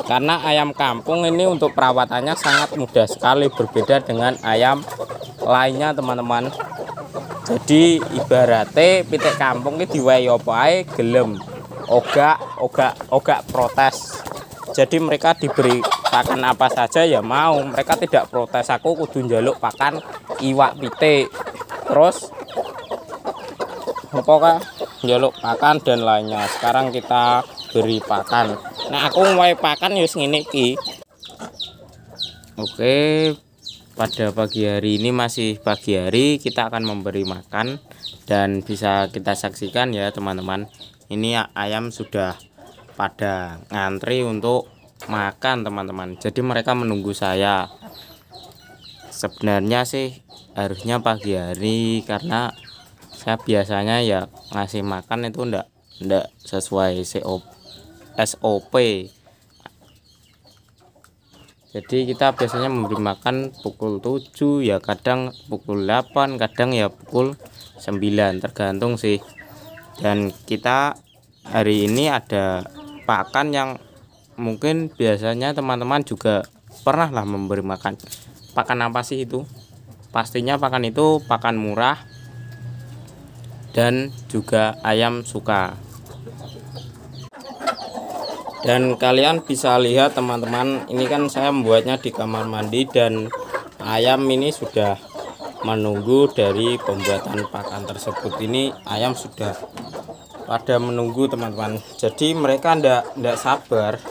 Karena ayam kampung ini untuk perawatannya sangat mudah sekali, berbeda dengan ayam lainnya teman-teman. Jadi ibaratnya pitik kampung ini diwai apa ae gelem, ogak protes. Jadi mereka diberi pakan apa saja ya mau, mereka tidak protes. Aku kudu njaluk pakan iwak pitik, terus apa njaluk pakan dan lainnya. Sekarang kita beri pakan. Nah aku mau pakan yus ngene iki. Oke, pada pagi hari ini masih pagi hari, kita akan memberi makan dan bisa kita saksikan ya teman-teman. Ini ayam sudah pada ngantri untuk makan teman-teman. Jadi mereka menunggu saya. Sebenarnya sih harusnya pagi hari, karena saya biasanya ya ngasih makan itu ndak sesuai SOP. Jadi kita biasanya memberi makan pukul 7 ya, kadang pukul 8, kadang ya pukul 9, tergantung sih. Dan kita hari ini ada pakan yang mungkin biasanya teman-teman juga pernah lah memberi makan. Pakan apa sih itu? Pastinya pakan itu pakan murah dan juga ayam suka. Dan kalian bisa lihat teman-teman, ini kan saya membuatnya di kamar mandi dan ayam ini sudah menunggu dari pembuatan pakan tersebut. Ini ayam sudah pada menunggu teman-teman. Jadi mereka ndak sabar,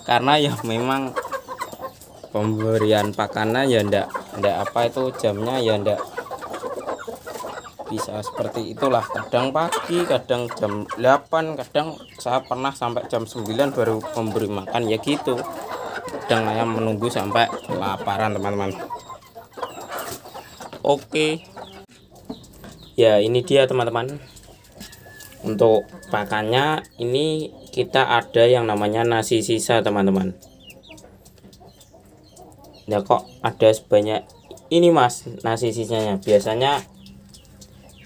karena ya memang pemberian pakannya ya ndak apa itu jamnya ya ndak bisa seperti itulah. Kadang pagi, kadang jam 8, kadang saya pernah sampai jam 9 baru memberi makan ya gitu. Kadang ayam menunggu sampai kelaparan teman-teman. Oke ya, ini dia teman-teman. Untuk pakannya ini kita ada yang namanya nasi sisa teman-teman. Ya kok ada sebanyak ini mas nasi sisanya? Biasanya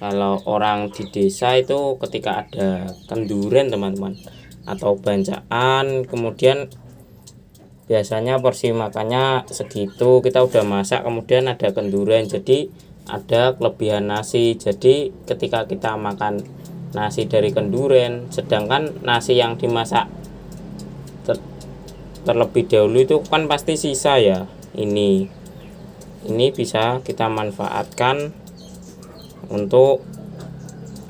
kalau orang di desa itu ketika ada kenduren teman-teman atau bancaan, kemudian biasanya porsi makannya segitu, kita udah masak kemudian ada kenduren, jadi ada kelebihan nasi. Jadi ketika kita makan nasi dari kenduren, sedangkan nasi yang dimasak terlebih dahulu itu kan pasti sisa ya. Ini bisa kita manfaatkan untuk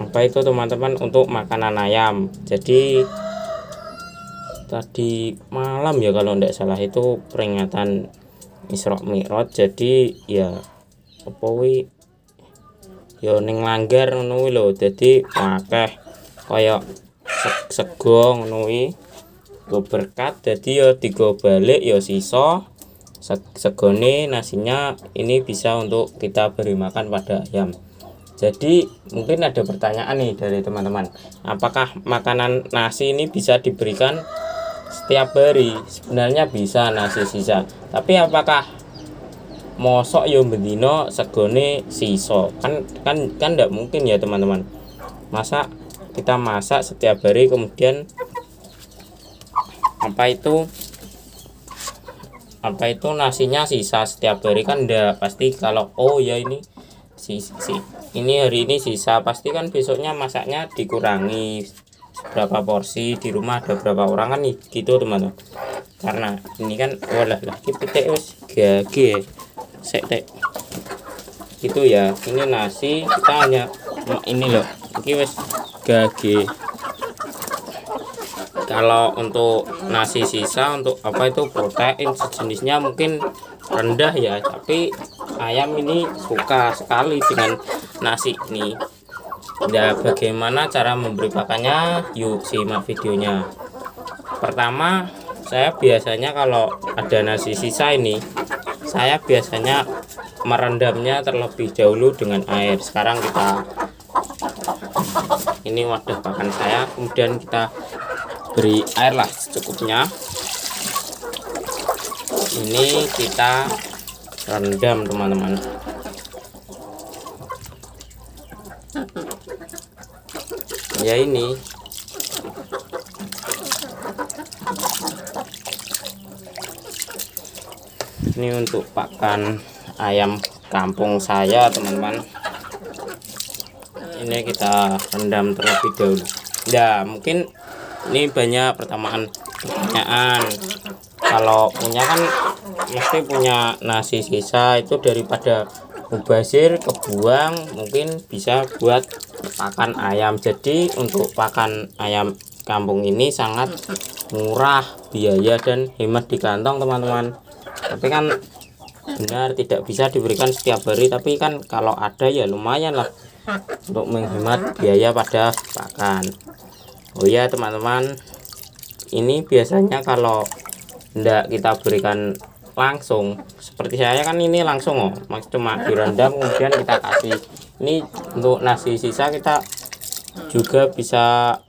apa itu teman-teman, untuk makanan ayam. Jadi tadi malam ya kalau tidak salah itu peringatan Isra Mi'raj, jadi ya apa wi ya ning langgar ngono lho, dadi akeh kaya sego ngono wi go berkat, dadi ya digo balik ya sisa segone nasinya ini bisa untuk kita beri makan pada ayam. Jadi mungkin ada pertanyaan nih dari teman-teman, apakah makanan nasi ini bisa diberikan setiap hari? Sebenarnya bisa nasi sisa, tapi apakah mosok yo bendino segone siso? Kan enggak mungkin ya teman-teman. Masa kita masak setiap hari kemudian apa itu nasinya sisa setiap hari? Kan enggak, pasti kalau oh ya ini ini hari ini sisa, pasti kan besoknya masaknya dikurangi berapa porsi, di rumah ada berapa orang kan gitu teman-teman. Karena ini kan walah lah pitik wis gage sek itu ya, ini nasi kita hanya ini loh, ini wis gage. Kalau untuk nasi sisa untuk apa itu protein sejenisnya mungkin rendah ya, tapi ayam ini suka sekali dengan nasi ini. Ya bagaimana cara memberi pakannya? Yuk simak videonya. Pertama, saya biasanya kalau ada nasi sisa ini, saya biasanya merendamnya terlebih dahulu dengan air. Sekarang kita ini wadah pakan saya, kemudian kita beri air lah secukupnya. Ini kita rendam teman-teman. Ya ini Ini untuk pakan ayam kampung saya, teman-teman. Ini kita rendam terlebih dahulu. Ya, mungkin ini banyak pertanyaan. Kalau punya kan mesti punya nasi sisa, itu daripada mubazir kebuang, mungkin bisa buat pakan ayam. Jadi untuk pakan ayam kampung ini sangat murah biaya dan hemat di kantong, teman-teman. Tapi kan benar tidak bisa diberikan setiap hari, tapi kan kalau ada ya lumayan lah untuk menghemat biaya pada pakan. Oh ya teman-teman, ini biasanya kalau tidak kita berikan langsung seperti saya kan ini langsung cuma direndam kemudian kita kasih. Ini untuk nasi sisa kita juga bisa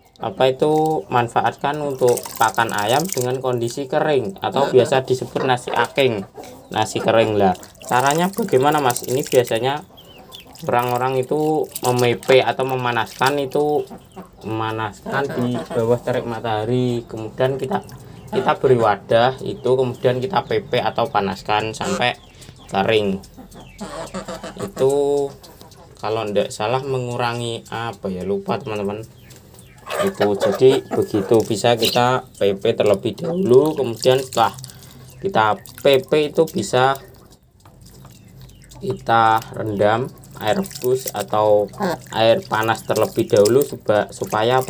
manfaatkan untuk pakan ayam dengan kondisi kering atau biasa disebut nasi aking, nasi kering lah. Caranya bagaimana Mas? Ini biasanya orang-orang itu memepe atau memanaskan di bawah terik matahari, kemudian kita beri wadah itu, kemudian kita pepe atau panaskan sampai kering. Itu kalau tidak salah mengurangi lupa teman-teman. Itu jadi begitu, bisa kita pepe terlebih dahulu, kemudian setelah kita pepe itu bisa kita rendam air rebus atau air panas terlebih dahulu supaya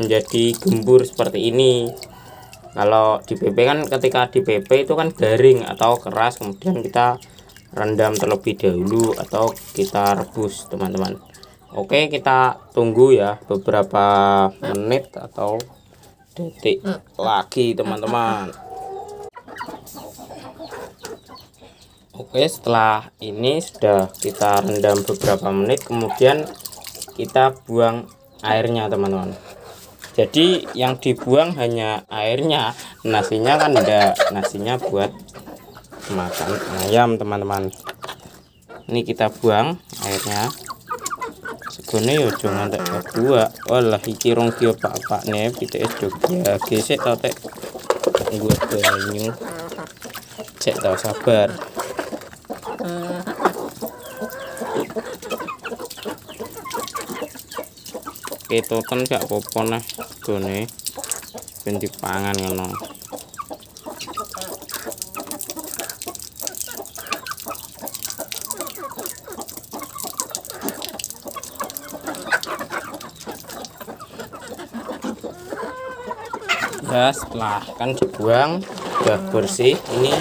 menjadi gembur seperti ini. Kalau di PP kan ketika di PP itu kan garing atau keras, kemudian kita rendam terlebih dahulu atau kita rebus, teman-teman. Oke, kita tunggu ya beberapa menit atau detik lagi, teman-teman. Oke, setelah ini sudah kita rendam beberapa menit, kemudian kita buang airnya, teman-teman. Jadi yang dibuang hanya airnya, nasinya kan enggak, nasinya buat makan ayam, teman-teman. Ini kita buang airnya. Segone yo aja ngantek buak. Walah iki rong ki pak-pakne piteke Jogja. Gesek ta tek nggo banyu. Cek ta sabar. Ketoten gak apa-apa nah gone ben dipangan ngono. Ya setelah kan dibuang udah bersih, ini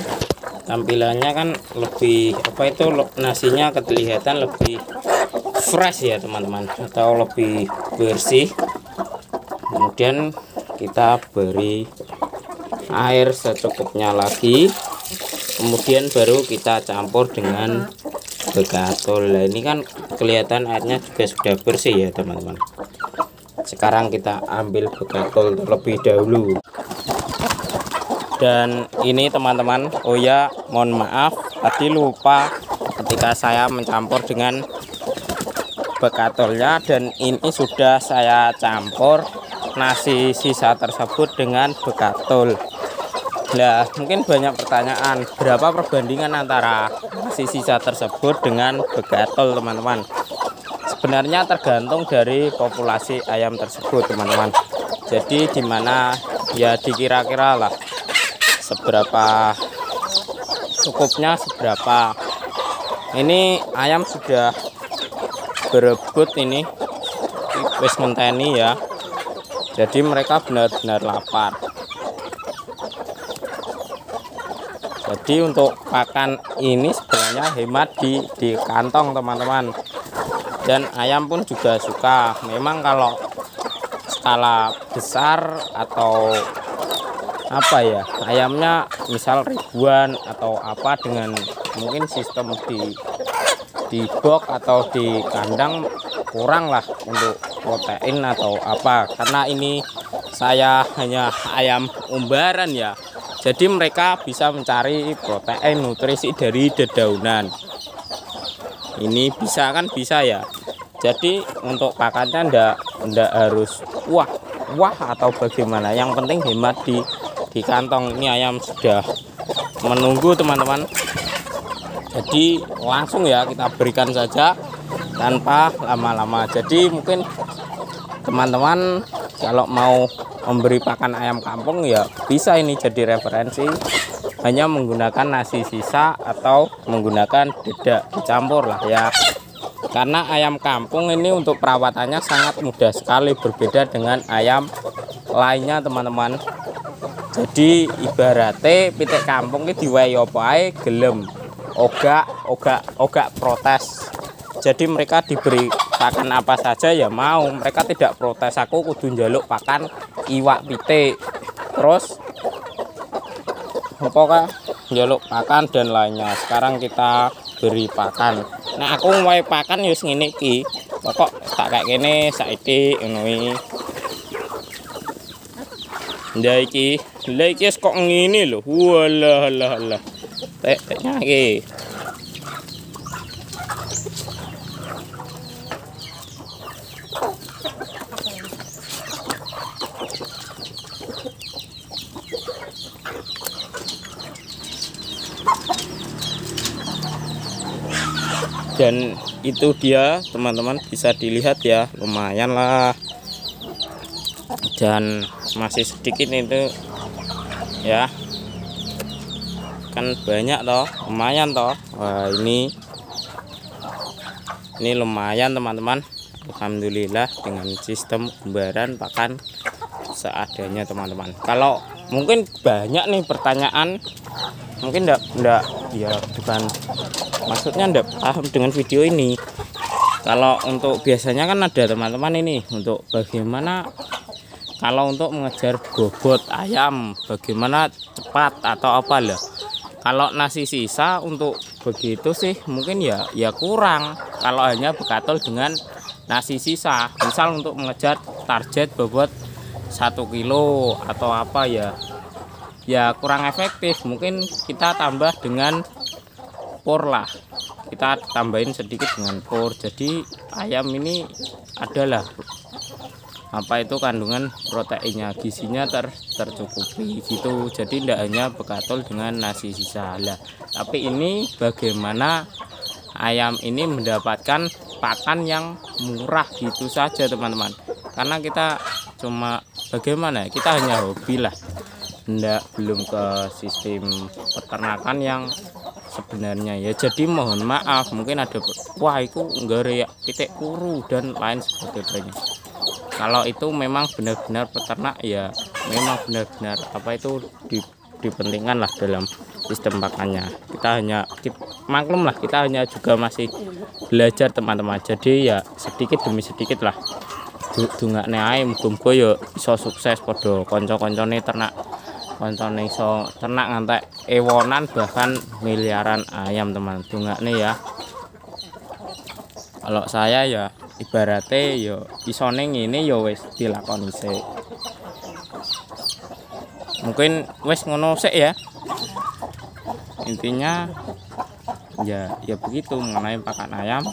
tampilannya kan lebih nasinya kelihatan lebih fresh ya teman-teman, atau lebih bersih. Kemudian kita beri air secukupnya lagi, kemudian baru kita campur dengan begatol. Nah ini kan kelihatan airnya juga sudah bersih ya teman-teman. Sekarang kita ambil begatol terlebih dahulu. Dan ini teman-teman, oh ya mohon maaf tadi lupa ketika saya mencampur dengan begatolnya, dan ini sudah saya campur nasi sisa tersebut dengan begatol. Nah mungkin banyak pertanyaan, berapa perbandingan antara nasi sisa tersebut dengan begatol, teman-teman? Sebenarnya tergantung dari populasi ayam tersebut, teman-teman. Jadi dimana ya dikira-kira lah seberapa cukupnya, seberapa. Ini ayam sudah berebut, ini wis ngenteni ya, jadi mereka benar-benar lapar. Jadi untuk pakan ini sebenarnya hemat di kantong, teman-teman, dan ayam pun juga suka. Memang kalau skala besar atau ayamnya misal ribuan atau dengan mungkin sistem di box atau di kandang kurang lah untuk protein atau karena ini saya hanya ayam umbaran ya, jadi mereka bisa mencari protein nutrisi dari dedaunan. Ini bisa ya. Jadi untuk pakannya ndak harus wah atau bagaimana, yang penting hemat di kantong. Ini ayam sudah menunggu teman-teman. Jadi langsung ya kita berikan saja tanpa lama-lama. Jadi mungkin teman-teman kalau mau memberi pakan ayam kampung ya bisa ini jadi referensi, hanya menggunakan nasi sisa atau menggunakan dedak dicampur lah ya. Karena ayam kampung ini untuk perawatannya sangat mudah sekali, berbeda dengan ayam lainnya teman-teman. Jadi ibaratnya pitik kampung ini diwai apa ae gelem, ogak protes. Jadi mereka diberi pakan apa saja ya mau, mereka tidak protes. Aku kudu njaluk pakan iwak pitik, terus pokoknya njaluk pakan dan lainnya. Sekarang kita beri pakan. Nah aku wae pakan yus ngene iki, pokok tak kayak gini saiki ngono iki. Ndak iki, lha iki kok ngene lho. Walah. Teknya iki. Dan itu dia teman-teman, bisa dilihat ya, lumayan lah, dan masih sedikit itu ya, kan banyak toh, lumayan toh. Wah ini lumayan teman-teman. Alhamdulillah dengan sistem pembayaran pakan seadanya teman-teman. Kalau mungkin banyak nih pertanyaan, mungkin enggak ya, bukan maksudnya enggak paham dengan video ini. Kalau untuk biasanya kan ada teman-teman ini untuk bagaimana kalau untuk mengejar bobot ayam, bagaimana cepat atau apa lah. Kalau nasi sisa untuk begitu sih mungkin ya kurang kalau hanya bekatul dengan nasi sisa. Misal untuk mengejar target bobot 1 kilo atau apa ya kurang efektif. Mungkin kita tambah dengan por lah, kita tambahin sedikit dengan por. Jadi ayam ini adalah apa itu kandungan proteinnya, gizinya tercukupi gitu. Jadi tidak hanya bekatul dengan nasi sisa lah, tapi ini bagaimana ayam ini mendapatkan pakan yang murah gitu saja teman-teman. Karena kita cuma bagaimana, kita hanya hobi lah, belum ke sistem peternakan yang sebenarnya ya. Jadi mohon maaf mungkin ada wah itu enggak ya pitik kuru dan lain sebagainya. Kalau itu memang benar-benar peternak ya, memang benar-benar apa itu dipentingkan lah dalam sistem pakannya. Kita hanya maklum lah, kita hanya juga masih belajar teman-teman. Jadi ya sedikit demi sedikit lah. Dungakne ae muga-muga ya iso sukses padha kanca-kancane ternak. Koncone iso ternak ngantek ewonan bahkan miliaran ayam teman. Dungakne ya. Kalau saya ya ibaratnya ya isone ngene ya wis dilakoni sik. Mungkin wis ngono sik ya. Intinya ya begitu mengenai pakan ayam.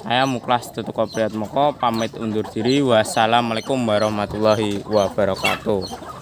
Saya Muklas Tutuko Priatmoko pamit undur diri. Wassalamualaikum warahmatullahi wabarakatuh.